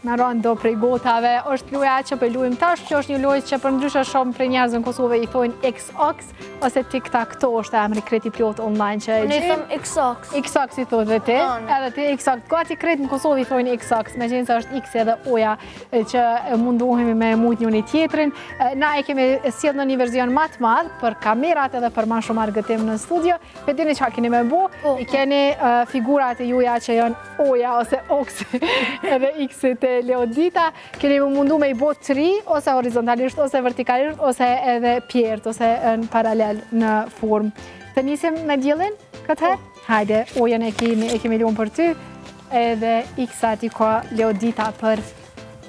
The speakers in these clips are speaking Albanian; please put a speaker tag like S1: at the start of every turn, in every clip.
S1: me rënë do prej gotave, është loja që për luajmë tash, që është një lojë që për ndryshe shumë prej njerëzve në Kosovë i thojnë Xbox ose tic-tac-toe është emri kreti plot online që e
S2: Ne
S1: gjejmë.
S2: thëm Xbox.
S1: Xbox i thotë dhe ti, edhe ti Xbox. Gati krejt në Kosovë i thojnë Xbox, me qenë se është X edhe oja që mundohemi me mujt njëri tjetrin. Na e kemi sjell në një version më të madh për kamerat edhe për më shumë argëtim në studio. Pe dini çfarë keni me bu? I keni figurat e juja që janë oja ose oksi edhe X-it e Leodita. Keni mundu me i bo 3 ose horizontalisht ose vertikalisht ose edhe pjert ose në paralel në formë. Të nisim me diellin këtë herë? Hajde, ojën e kemi luajtur për ty, edhe X-at i ka Leodita për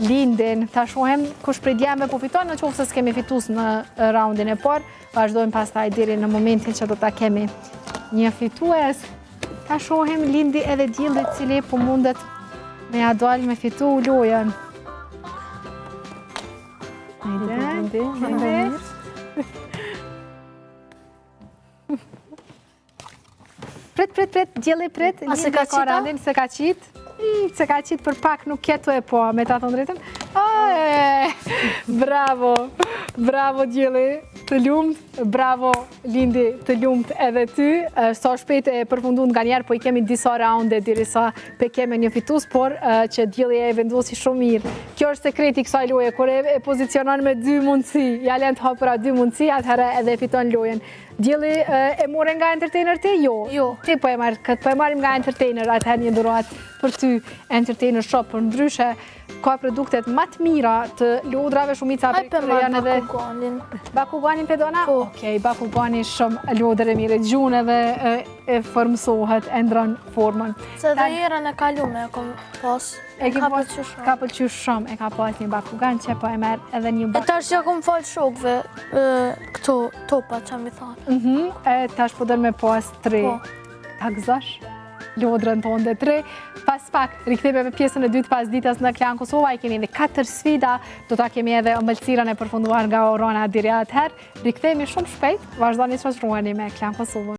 S1: lindin. Ta shohem kush prej djemve po fiton, në qoftë se s'kemi fitues në raundin e parë, vazhdojmë pastaj deri në momentin që do ta kemi një fitues. Ta shohem lindi edhe dielli i cili po mundet me ja dal me fitu lojën. Hajde. Prit, djeli prit.
S2: A se ka qita?
S1: Se ka qit. Se ka qit për pak nuk ketu e po, me ta thonë drejtën. Bravo djeli, të lumt, bravo lindi të lumt edhe ty. Sa shpejt e përfundun nga njerë, po i kemi disa raunde dirisa pe keme një fitus, por që djeli e vendosi shumë mirë. Kjo është sekreti kësaj loje, kur e pozicionon me 2 mundësi, ja len të hapëra 2 mundësi, atëherë edhe fiton lojen. Djeli e more nga entertainer ti? Jo. Ti po e marrë këtë, po e marrim nga entertainer, atëherë një dhurat për ty entertainer shop, për ndryshe ka produktet më të mira të lodrave shumica
S2: Aj për marrë Bakuganin.
S1: Bakuganin për dona? Okej, Bakugani shumë lodër e mire, gjunë edhe e formësohet, e ndron formën.
S2: Se dhe herën e kalume e kom pas. Ka
S1: pëlqyer shumë, e ka pas një Bakugan që po e merr edhe një
S2: E tash që kom falë shokve këto topa që mi thonë.
S1: Tash po dërë me pas 3. Ta gëzash lodrën tonë dhe 3. Pas pak, rikthehemi me pjesën e dytë pas ditës në Klan Kosova. I kemi edhe 4 sfida, do ta kemi edhe ëmbëlsirën e përfunduar nga Orona deri atëherë. Rikthehemi shumë shpejt, vazhdoni të shoqëroheni me Klan Kosova.